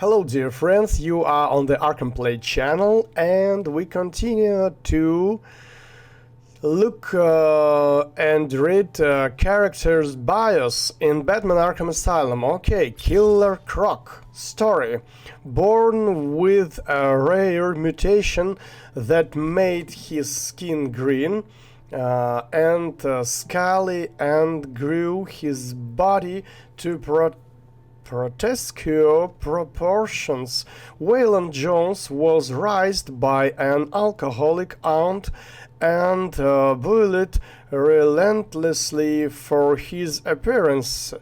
Hello dear friends, you are on the Arkham Play channel and we continue to look and read characters' bios in Batman Arkham Asylum. Okay, Killer Croc story. Born with a rare mutation that made his skin green and scaly and grew his body to grotesque proportions. Waylon Jones was raised by an alcoholic aunt and bullied relentlessly for his appearance.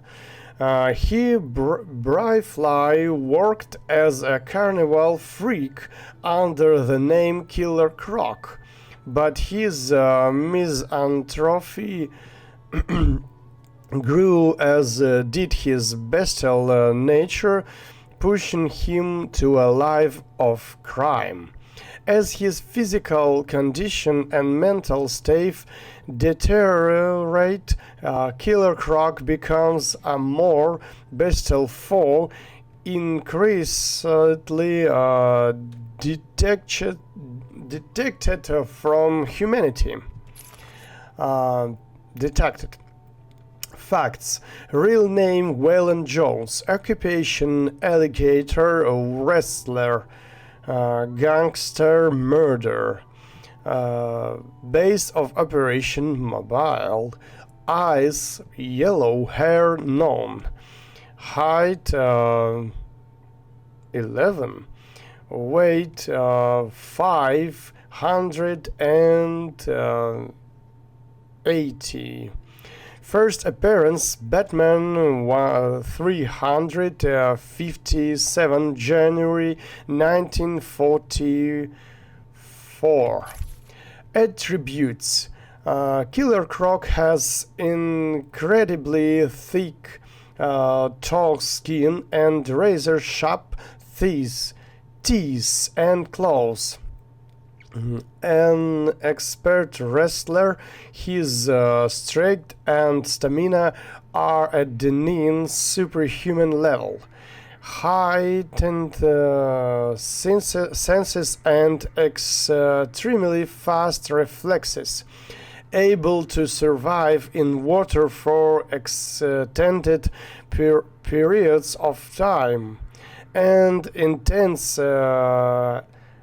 He briefly worked as a carnival freak under the name Killer Croc, but his misanthropy grew as did his bestial nature, pushing him to a life of crime. As his physical condition and mental state deteriorate, Killer Croc becomes a more bestial foe, increasingly detected from humanity. Detected. Facts: real name Waylon Jones, occupation alligator wrestler, gangster murder, base of operation mobile, eyes yellow, hair known, height 11, weight 580. First appearance Batman 357 January 1944. Attributes: Killer Croc has incredibly thick, tall skin and razor-sharp teeth and claws. An expert wrestler, his strength and stamina are at the near superhuman level. Heightened senses and extremely fast reflexes, able to survive in water for extended periods of time, and intense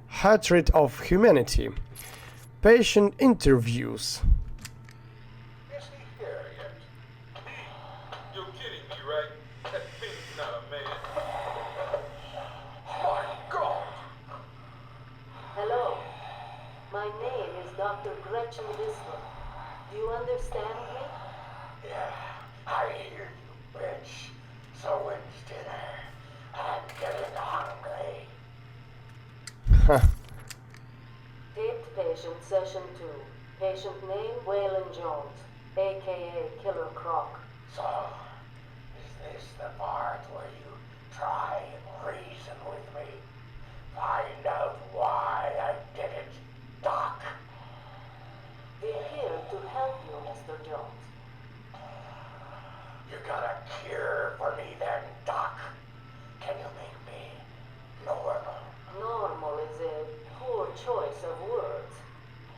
hatred of humanity. Patient interviews. Is he here yet? You're kidding me, right? That thing's not a man. My God! Hello. My name is Dr. Gretchen Whistler. Do you understand me? Yeah, I hear you, bitch. So when's dinner? I'm getting hungry. Taped patient session 2. Patient name Waylon Jones, aka Killer Croc. So, is this the part where you try and reason with me? Find out why I did it, Doc. We're here to help you, Mr. Jones. You got a cure for me then, Doc? Can you make me normal? Normal is a poor choice of words.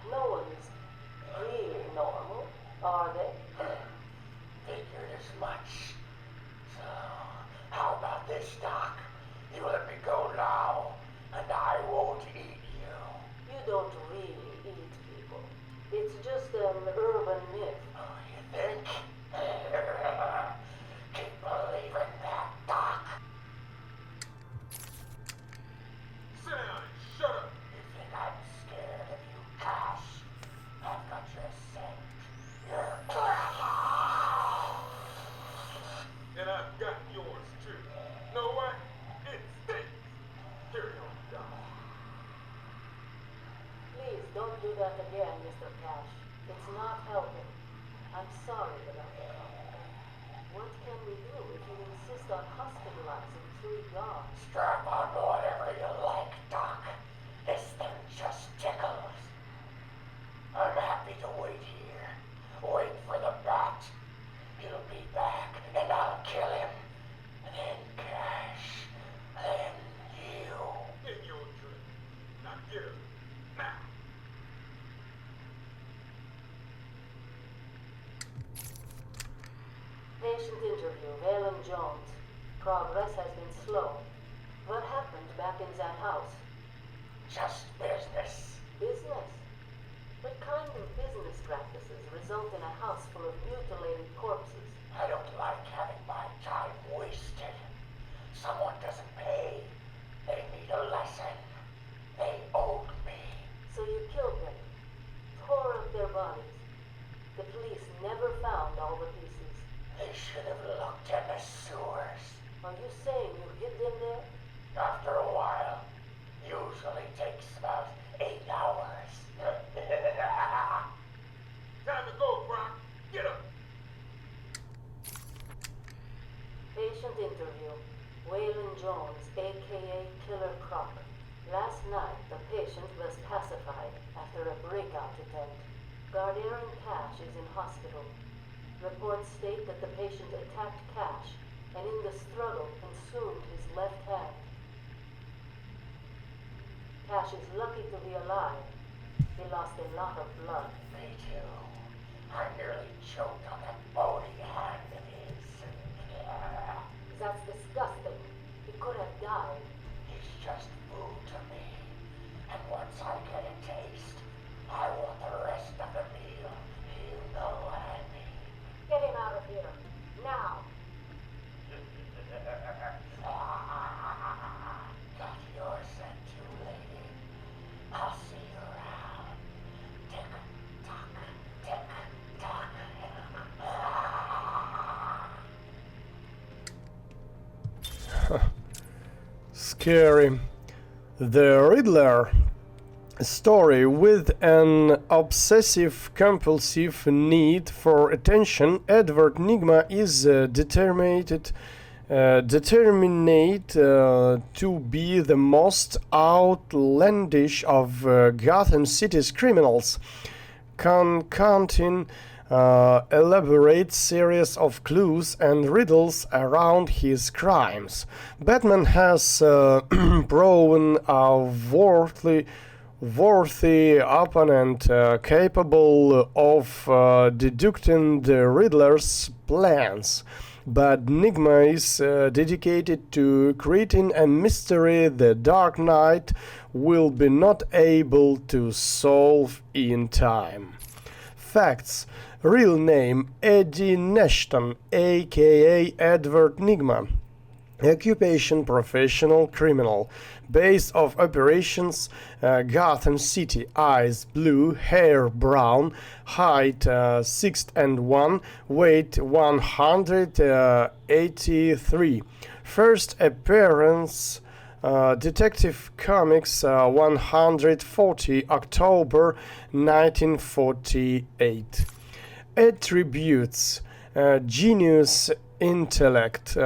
No one's really normal, are they? Figured as much. So, how about this, Doc? You let me go now, and I won't eat you. You don't really eat people. It's just an urban myth. Oh, you think? Keep believing that, Doc. Sit down and shut up! You think I'm scared of you, Cash? I've got your scent. You're And I've got yours too. Know what? It stinks! Carry on, Doc. Please don't do that again, Mr. Cash. It's not helping. I'm sorry about that. What can we do if you insist on hospitalizing 3 guards? strap on whatever you like, Doc. This thing just tickles. I'm happy to wait here. Wait for the bat. He'll be back, and I'll kill him. And then Cash. Then interview, Valen Jones. Progress has been slow. What happened back in that house? Just business. Business? What kind of business practices result in a house full of mutilated corpses? I don't like having my time wasted. Someone doesn't pay. They need a lesson. They owed me. So you killed them, tore up their bodies. The police never found all the pieces. They should have looked in the sewers. Are you saying you hid them there? After a while. Usually takes about 8 hours. Time to go, Croc. Get up. Patient interview. Waylon Jones, a.k.a. Killer Croc. Last night, the patient was pacified after a breakout attempt. Guardian Cash is in hospital. Reports state that the patient attacked Cash and in the struggle consumed his left hand. Cash is lucky to be alive. He lost a lot of blood. Me too. I nearly choked on that bony hand of his. That's disgusting. He could have died. He's just food to me. And once I get a taste, I want the rest of the meal. You know what I mean. Get him out of here. Now. Got your scent too, lady. I'll see you around. Tick tock, tick tock. Scary. The Riddler. A story with an obsessive-compulsive need for attention, Edward Nygma is determined to be the most outlandish of Gotham City's criminals, concocting elaborate series of clues and riddles around his crimes. Batman has proven a worthy opponent capable of deducting the Riddler's plans, but Nygma is dedicated to creating a mystery the Dark Knight will be not able to solve in time. Facts: real name Eddie Nashton, aka Edward Nygma. Occupation professional criminal. Base of operations Gotham City. Eyes blue, hair brown, height 6'1", weight 183. First appearance Detective Comics 140 October 1948. Attributes: genius intellect,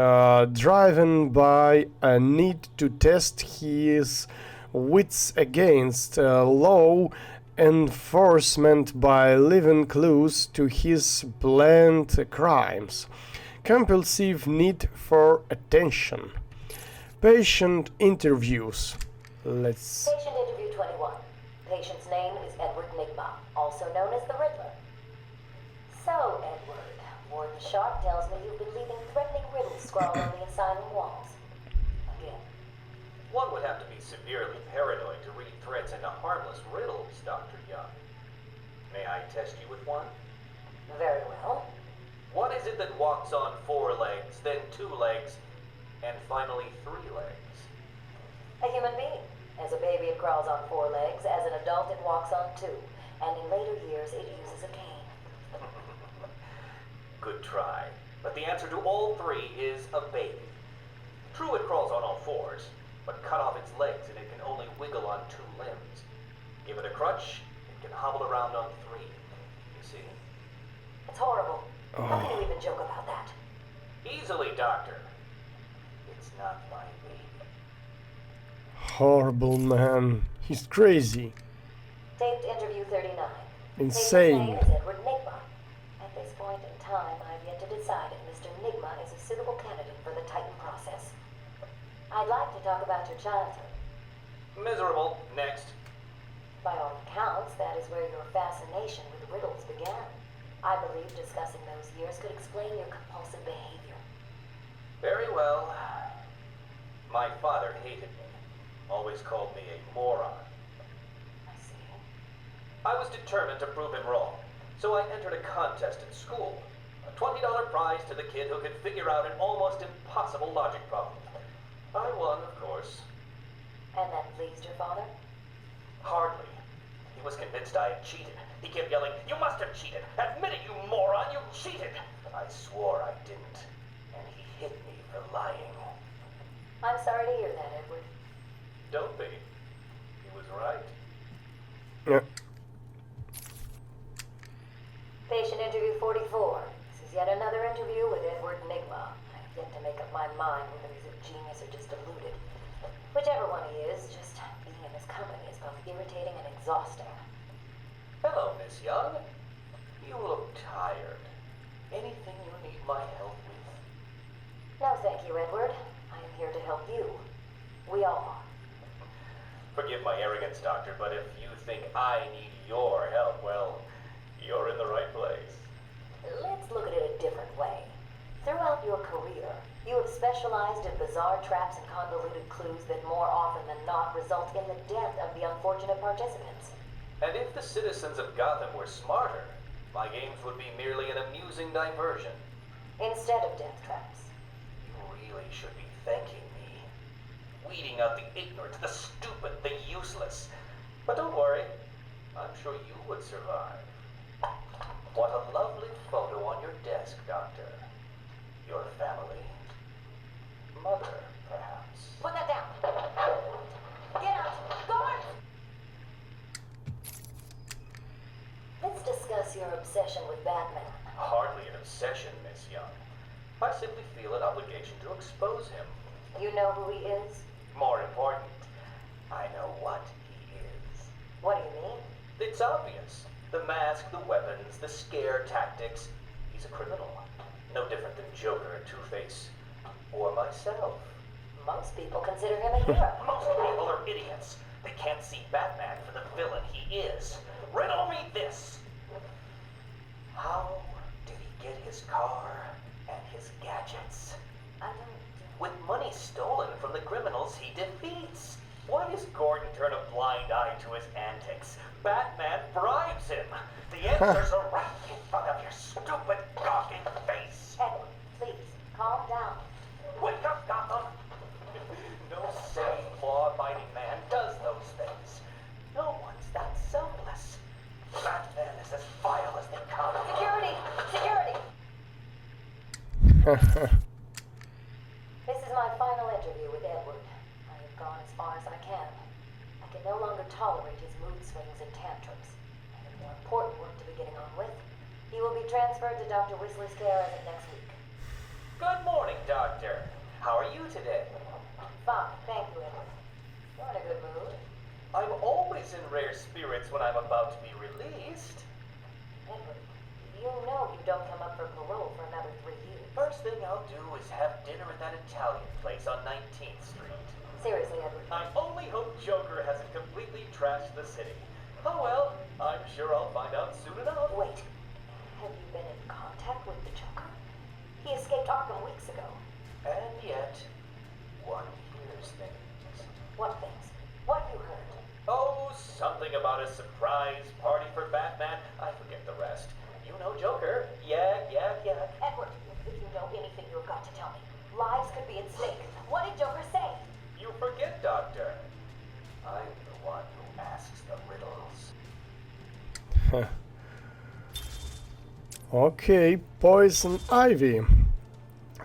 driven by a need to test his wits against law enforcement by leaving clues to his planned crimes. Compulsive need for attention. Patient interviews. Let's. Patient interview 21. Patient's name is Edward Nygma, also known as the Riddler. So, Edward, Warden Sharp tells me you've been leaving threatening riddles scrawled on the asylum walls. Again. One would have to be severely paranoid to read threats into harmless riddles, Dr. Young. May I test you with one? Very well. What is it that walks on 4 legs, then 2 legs, and finally 3 legs? A human being. As a baby, it crawls on 4 legs. As an adult, it walks on 2. And in later years, it uses a cane. Good try. But the answer to all 3 is a baby. True, it crawls on all 4s, but cut off its legs and it can only wiggle on 2 limbs. Give it a crutch, it can hobble around on 3. You see? It's horrible. How can you even joke about that? Easily, Doctor. It's not my baby. Horrible man. He's crazy. Taped interview 39. Insane. Patient's name is Edward Nygma. At this point in time, I've yet to decide if Mr. Nygma is a suitable candidate for the Titan process. I'd like to talk about your childhood. Miserable. Next. By all accounts, that is where your fascination with riddles began. I believe discussing those years could explain your compulsive behavior. Very well. My father hated me. Always called me a moron. I see. I was determined to prove him wrong, so I entered a contest in school. A $20 prize to the kid who could figure out an almost impossible logic problem. I won, of course. And that pleased your father? Hardly. He was convinced I had cheated. He kept yelling, "You must have cheated! Admit it, you moron! You cheated!" I swore I didn't, and he hit me for lying. I'm sorry to hear that, Edward. Don't be. He was right. Yeah. Patient interview 44. This is yet another interview with Edward Nigma. I've yet to make up my mind whether he's a genius or just deluded. Whichever one he is, just being in his company is both irritating and exhausting. Hello, Miss Young. You look tired. Anything you need my help with? No, thank you, Edward. I am here to help you. We all are. Forgive my arrogance, Doctor, but if you think I need your help, well, you're in the right place. Let's look at it a different way. Throughout your career, you have specialized in bizarre traps and convoluted clues that more often than not result in the death of the unfortunate participants. And if the citizens of Gotham were smarter, my games would be merely an amusing diversion. Instead of death traps. You really should be thanking me. Weeding out the ignorant, the stupid, the useless. But don't worry, I'm sure you would survive. What a lovely photo on your desk, Doctor. Your family. Mother, perhaps. Put that down. Get out. Guard! Let's discuss your obsession with Batman. Hardly an obsession, Miss Young. I simply feel an obligation to expose him. You know who he is? More important, I know what he is. What do you mean? It's obvious. The mask, the weapons, the scare tactics. He's a criminal. No different than Joker, Two-Face, or myself. Most people consider him a hero. Most people are idiots. They can't see Batman for the villain he is. Riddle me this. How did he get his car and his gadgets? I don't... With money stolen from the criminals he defeats. Why does Gordon turn a blind eye to his antics? Batman bribes him. The answers are right in front of your stupid, gawking face. Edward, please, calm down. Wake up, Gotham! No sane, law-abiding man does those things. No one's that selfless. Batman is as vile as they come. Security! Security! This is my final interview with Edward. I have gone as far as I can. I can no longer tolerate his mood swings and tantrums. I have more important work to be getting on with. He will be transferred to Dr. Whistler's care as of next week. Good morning, Doctor. How are you today? Fine, thank you, Edward. You're in a good mood. I'm always in rare spirits when I'm about to be released. Edward, you know you don't come up for parole for another 3 years. First thing I'll do is have dinner at that Italian place on 19th Street. Seriously, Edward. I only hope Joker hasn't completely trashed the city. Oh well, I'm sure I'll find out soon enough. Wait, have you been in contact with the Joker? He escaped Arkham weeks ago. And yet, one hears things. What things? What you heard? Oh, something about a surprise party for Batman. I forget the rest. You know Joker. Yeah. Edward, if you know anything, you've got to tell me. Lives could be at stake. What did Joker say? You forget, Doctor. I'm the one who asks the riddles. Okay, Poison Ivy.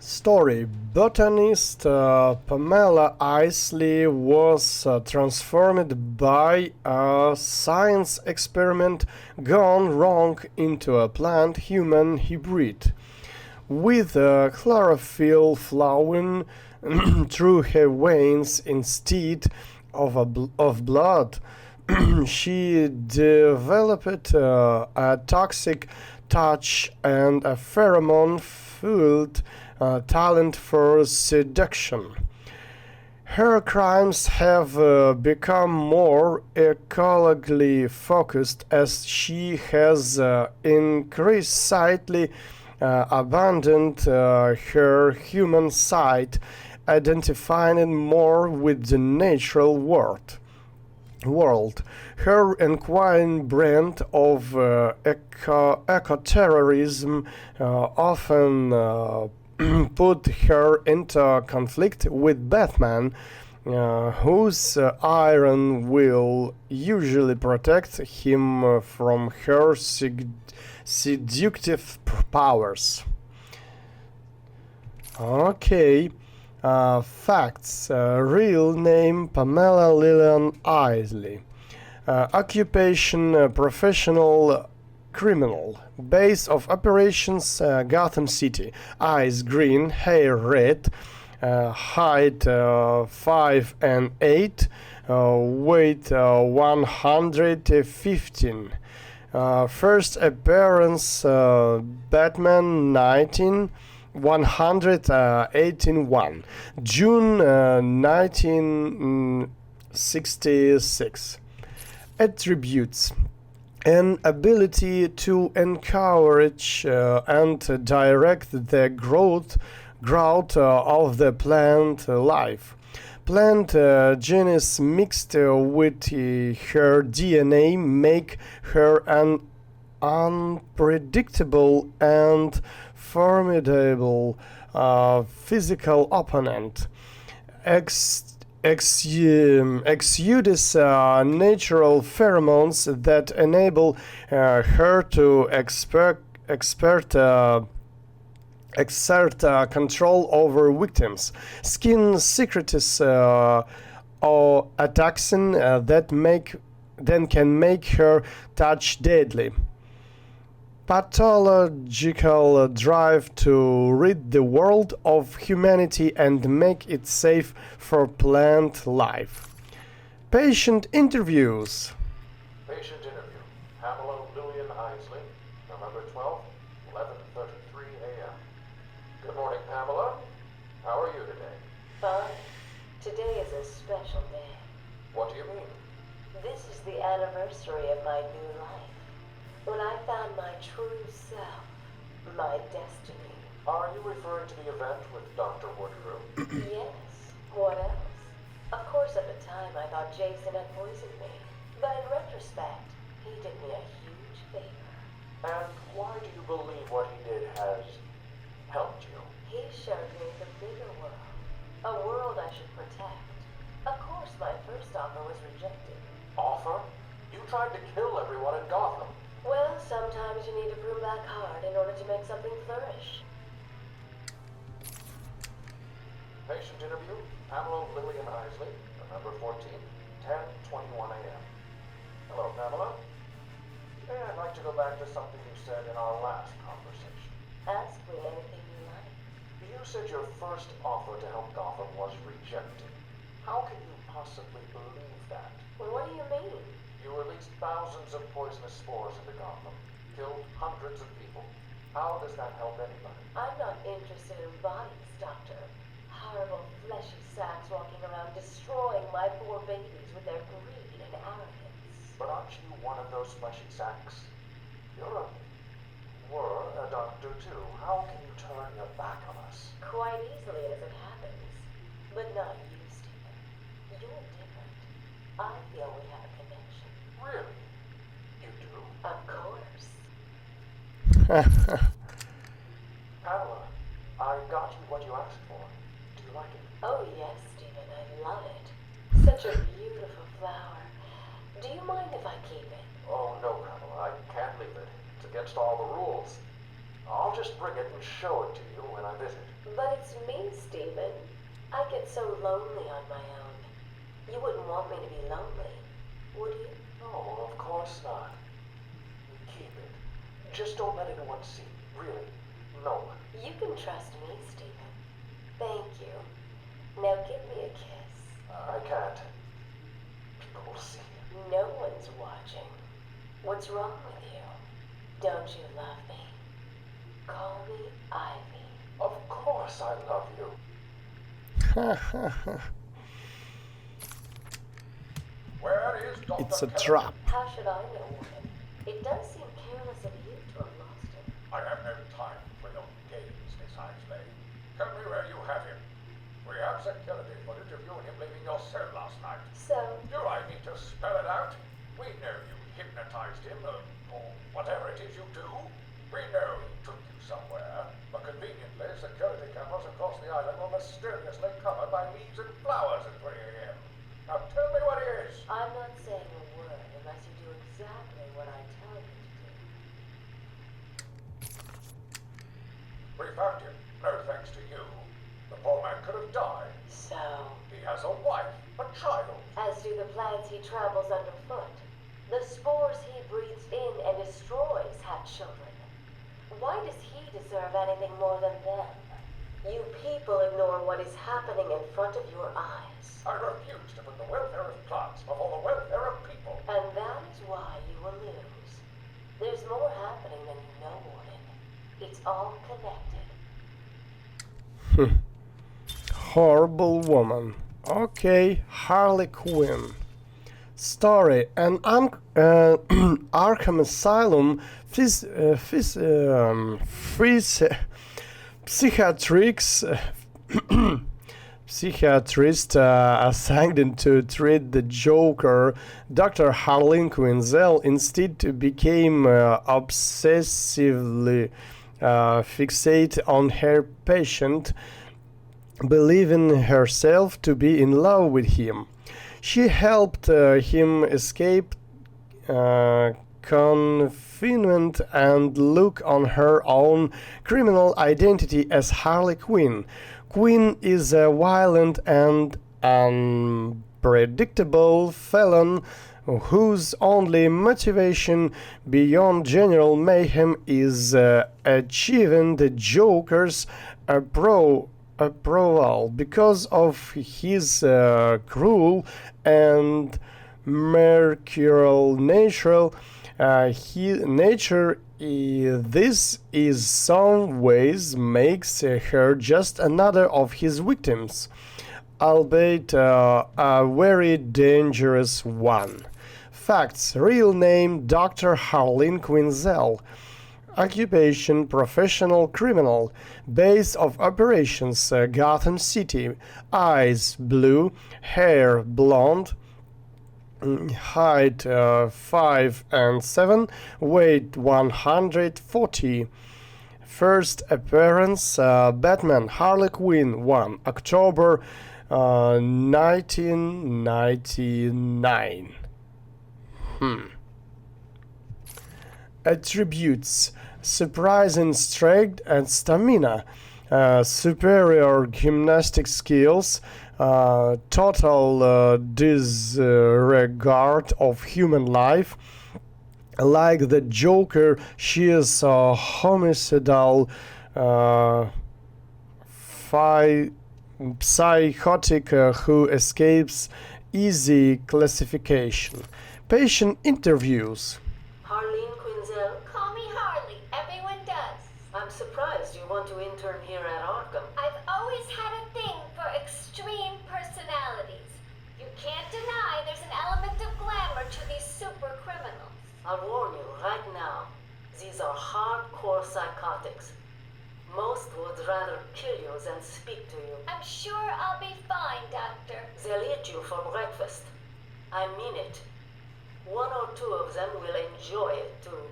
Story. Botanist Pamela Isley was transformed by a science experiment gone wrong into a plant-human hybrid. With chlorophyll flowing through her veins instead of blood, she developed a toxic touch and a pheromone-filled talent for seduction. Her crimes have become more ecologically focused as she has increasingly abandoned her human side, identifying more with the natural world. Her inquiring brand of eco-terrorism often put her into conflict with Batman, whose iron will usually protect him from her seductive powers. Okay. Facts. Real name Pamela Lillian Isley. Occupation professional criminal. Base of operations Gotham City. Eyes green, hair red. Height 5 and 8. Weight 115. First appearance Batman 181, June 1966. Attributes: an ability to encourage and direct the growth of the plant life. Plant genes mixed with her DNA make her an unpredictable and formidable physical opponent. Exudes natural pheromones that enable her to exert control over victims. Skin secretes or a toxin that can make her touch deadly. Pathological drive to rid the world of humanity and make it safe for plant life. Patient interviews. Patient interview. Pamela Lillian Isley, November 12th, 11:33 a.m. Good morning, Pamela. How are you today? Fine. Today is a special day. What do you mean? This is the anniversary of my new life. When I found my true self, my destiny. Are you referring to the event with Dr. Woodrow? Yes. What else? Of course, at the time I thought Jason had poisoned me. But in retrospect, he did me a huge favor. And why do you believe what he did has helped you? He showed me the bigger world. A world I should protect. Of course, my first offer was rejected. Offer? You tried to kill everyone in Gotham. Well, sometimes you need to prove back hard in order to make something flourish. Patient interview, Pamela Lillian Isley, November 14th, 10:21 a.m. Hello, Pamela. Today I'd like to go back to something you said in our last conversation. Ask me anything you like. You said your first offer to help Gotham was rejected. How can you possibly believe that? Well, what do you mean? You released thousands of poisonous spores into Gotham, killed hundreds of people. How does that help anybody? I'm not interested in bodies, Doctor. Horrible fleshy sacks walking around destroying my poor babies with their greed and arrogance. But aren't you one of those fleshy sacks? Were a doctor too. How can you turn your back on us? Quite easily as it happens. But not you, Stephen. You're different. I feel we have a connection. Really? You do? Of course. Pamela, I got you what you asked for. Do you like it? Oh yes, Stephen, I love it. Such a beautiful flower. Do you mind if I keep it? Oh no, Pamela, I can't leave it. It's against all the rules. I'll just bring it and show it to you when I visit. But it's me, Stephen. I get so lonely on my own. You wouldn't want me to be lonely, would you? No, of course not. Keep it. Just don't let anyone see. Really. No one. You can trust me, Stephen. Thank you. Now give me a kiss. I can't. People will see. No one's watching. What's wrong with you? Don't you love me? Call me Ivy. Of course I love you. Where is Dr. It's a Kelly? trap. How should I know, woman? It does seem careless of you to have lost him. I have no time for Tell me where you have him. We have security footage of you and him leaving your cell last night. So, Do I need to spell it out? We know you hypnotized him, or whatever it is you do. We know he took you somewhere, but conveniently, security cameras across the island were mysteriously covered by leaves and flowers at 3 a.m. Now tell me what it is. I'm not saying a word unless you do exactly what I tell you to do. We found him, no thanks to you. The poor man could have died. So, He has a wife, a child. as do the plants he travels underfoot. The spores he breathes in and destroys have children. Why does he deserve anything more than them? You people ignore what is happening in front of your eyes. I refuse to put the welfare of plants before the welfare of people. And that is why you will lose. There's more happening than you know, Warden. It's all connected. Horrible woman. Okay, Harley Quinn. Story: An Arkham Asylum psychiatrist assigned to treat the Joker, Dr. Harley Quinn instead became obsessively fixated on her patient, believing herself to be in love with him. She helped him escape confinement and look on her own criminal identity as Harley Quinn. Quinn is a violent and unpredictable felon whose only motivation beyond general mayhem is achieving the Joker's approval. Because of his cruel and mercurial nature, this is some ways makes her just another of his victims, albeit a very dangerous one. Facts: real name Dr. Harley Quinn. Occupation: professional criminal. Base of operations: Gotham City. Eyes: blue. Hair: blonde. Height 5 and 7. Weight 140. First appearance: Batman Harley Quinn 1 October 1999. Attributes: surprising strength and stamina, superior gymnastic skills, total disregard of human life. Like the Joker, she is a homicidal, psychotic who escapes easy classification. Patient interviews. Harleen Quinzel, call me Harley. Everyone does. I'm surprised you want to intern here at Arkham. I've always had a thing for extreme personalities. You can't deny there's an element of glamour to these super criminals. I'll warn you right now, these are hardcore psychotics. Most would rather kill you than speak to you. I'm sure I'll be fine, Doctor. They'll eat you for breakfast. I mean it. 1 or 2 of them will enjoy it too.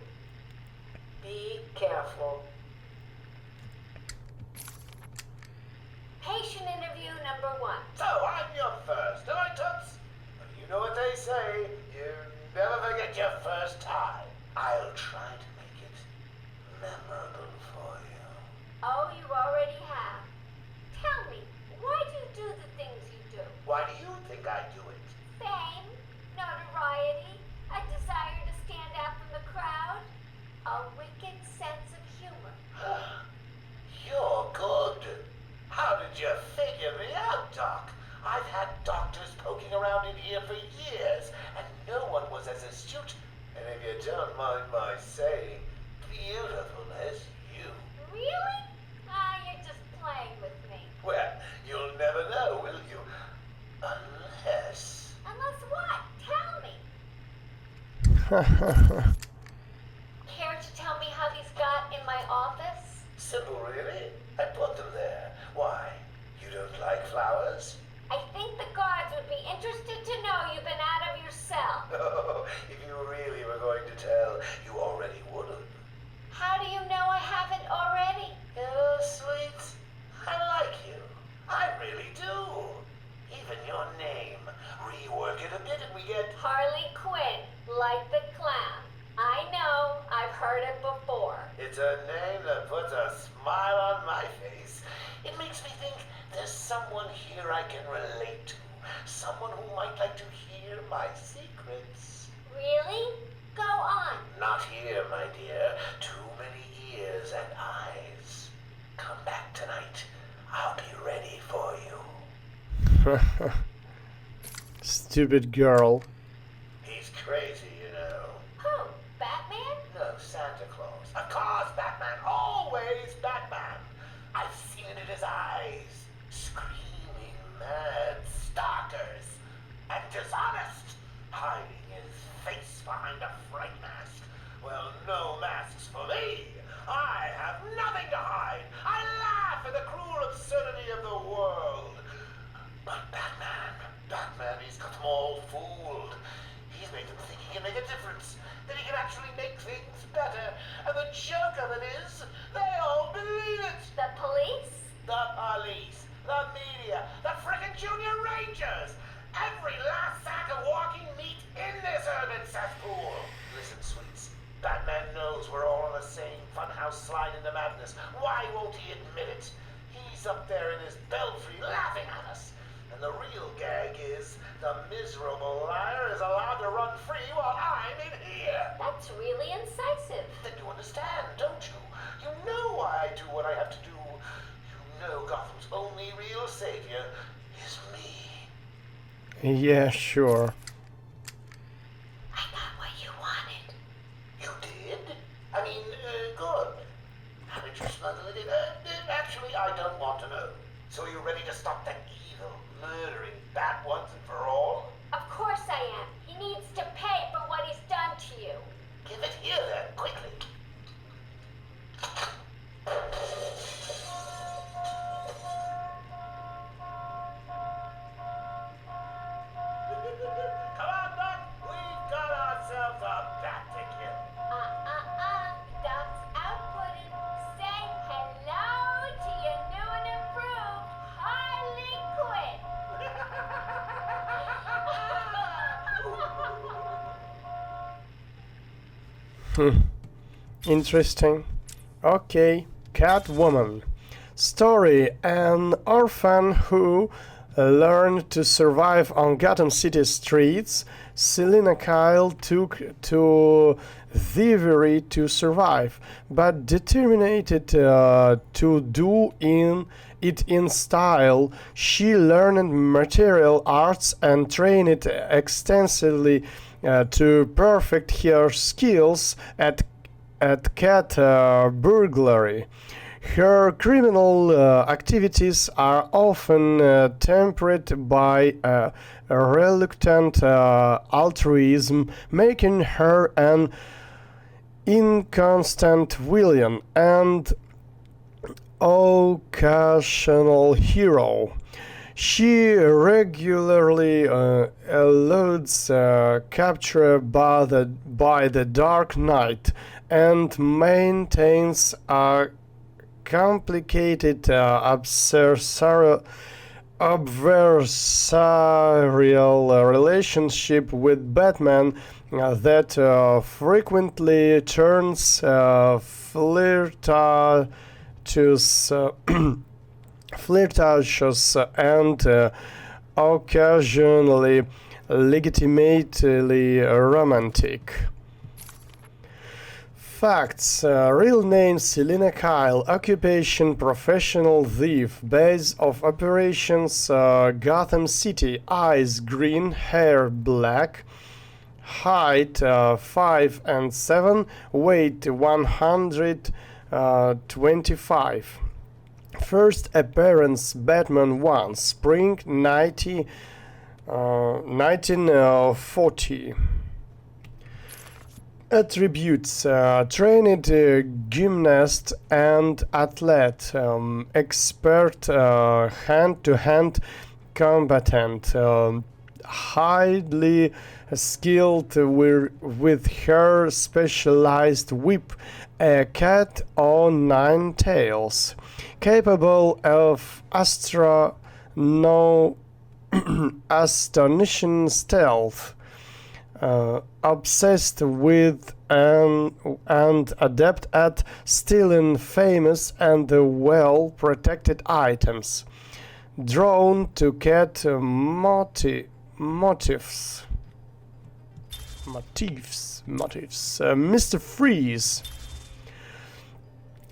Be careful. Patient interview number 1. So, I'm your first, am I, Toots? Well, you know what they say, you never forget your first time. I'll try to make it memorable for you. Oh, you already have. Tell me, why do you do the things you do? Why do you think I do it? Fame, notoriety, a desire to stand out from the crowd, a wicked sense of humor. You're good. How did you figure me out, Doc? I've had doctors poking around in here for years, and no one was as astute, and if you don't mind my saying, beautiful as you. Really? You're just playing with me. Well, you'll never know, will you? Unless... Unless what? Tell me. Care to tell me how these got in my office? Simple, really. I put them there. Why, if you really were going to tell, you already would have. How do you know I haven't already? Sweet, I like you. I really do. Even your name. Rework it a bit and we get... Harley Quinn, like the clown. I know, I've heard it before. It's a name that puts a smile on my face. It makes me think there's someone here I can relate to. Someone who might like to hear my secrets. Really? Go on. Not here, my dear. Too many ears and eyes. Come back tonight. I'll be ready for you. Stupid girl. He's crazy, you know. Who? Batman? No, Santa Claus. Of course, Batman. Always Batman. I've seen it in his eyes. Screaming mad stalkers. And dishonest. Hiding his face behind a fright mask. Well, no masks for me. I have nothing to hide. I laugh at the cruel absurdity of the world. But Batman, he's got them all fooled. He's made them think he can make a difference, that he can actually make things better. And the joke of it is, they all believe it. The police? The police, the media, the frickin' junior rangers. Every last sack of walking meat in this urban cesspool. Listen, sweets, Batman knows we're all on the same funhouse slide into madness. Why won't he admit it? He's up there in his belfry laughing at us. And the real gag is the miserable liar is allowed to run free while I'm in here. That's really incisive. Then you understand, don't you? You know why I do what I have to do. You know Gotham's only real savior is me. Yeah, sure. I got what you wanted. You did? I mean, good. How did you smuggle it in? Actually, I don't want to know. So you're ready to stop that evil, murdering bat once and for all? Of course I am. He needs to pay for what he's done to you. Give it here then, quickly. Come on, Doc. We've got ourselves a bat to kill. Doc's outputting. Say hello to your new and improved Harley Quinn. Interesting. Okay, Catwoman. Story: an orphan who learned to survive on Gotham City streets. Selina Kyle took to thievery to survive, but determined to do it in style. She learned martial arts and trained extensively to perfect her skills at cat burglary. Her criminal activities are often tempered by reluctant altruism, making her an inconstant villain and occasional hero. She regularly eludes capture by the Dark Knight and maintains a complicated adversarial relationship with Batman that frequently turns flirtatious and occasionally legitimately romantic. Facts: real name Selina Kyle, occupation professional thief, base of operations Gotham City, eyes green, hair black, height 5 and 7, weight 125. First appearance Batman 1, spring 1940. Attributes: trained gymnast and athlete, expert hand-to-hand combatant, highly skilled with her specialized whip, a cat on 9 tails, capable of astonishing stealth, obsessed with and adept at stealing famous and well-protected items, drawn to cat motifs. Mr. Freeze.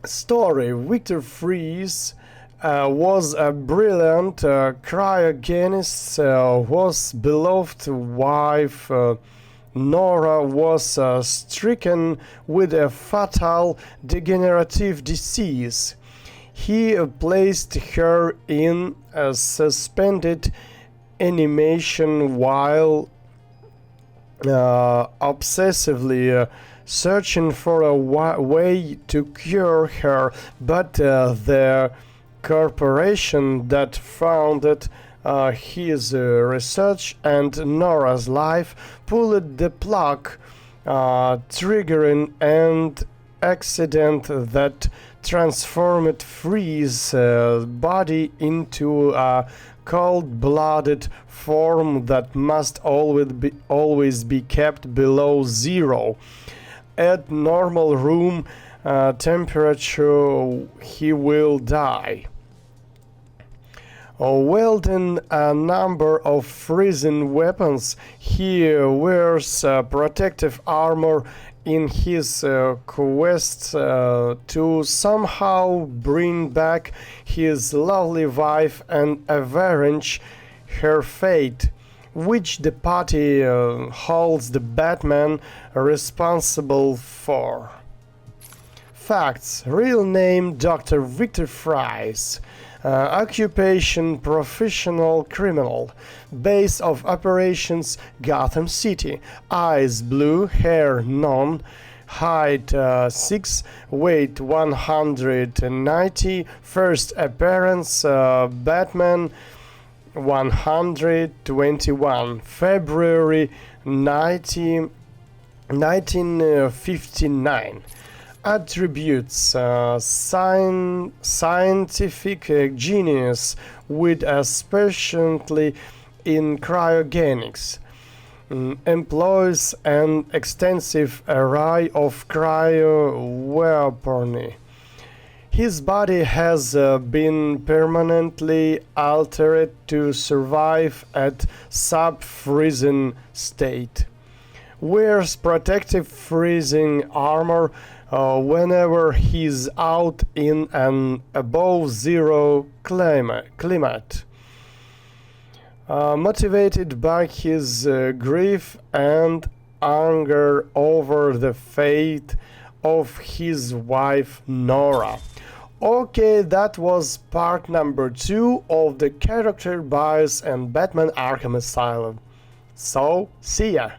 Story: Victor Freeze was a brilliant cryogenist whose beloved wife Nora was stricken with a fatal degenerative disease. He placed her in a suspended animation while obsessively searching for a way to cure her, but the corporation that founded his research and Nora's life pulled the plug, triggering an accident that transformed Freeze's body into a cold-blooded form that must always be kept below zero. At normal room temperature, he will die. Wielding a number of freezing weapons, he wears protective armor in his quest to somehow bring back his lovely wife and avenge her fate, which the party holds the Batman responsible for. Facts: real name Dr. Victor Freeze. Occupation professional criminal. Base of operations Gotham City. Eyes blue, hair none. Height 6, weight 190. First appearance Batman 121. February 1959. Attributes: scientific genius with a specialty in cryogenics. Employs an extensive array of cryoweaponry. His body has been permanently altered to survive at sub-freezing state. Wears protective freezing armor whenever he's out in an above-zero climate. Motivated by his grief and anger over the fate of his wife Nora. Okay, that was part number 2 of the character bias and Batman Arkham Asylum. So, see ya!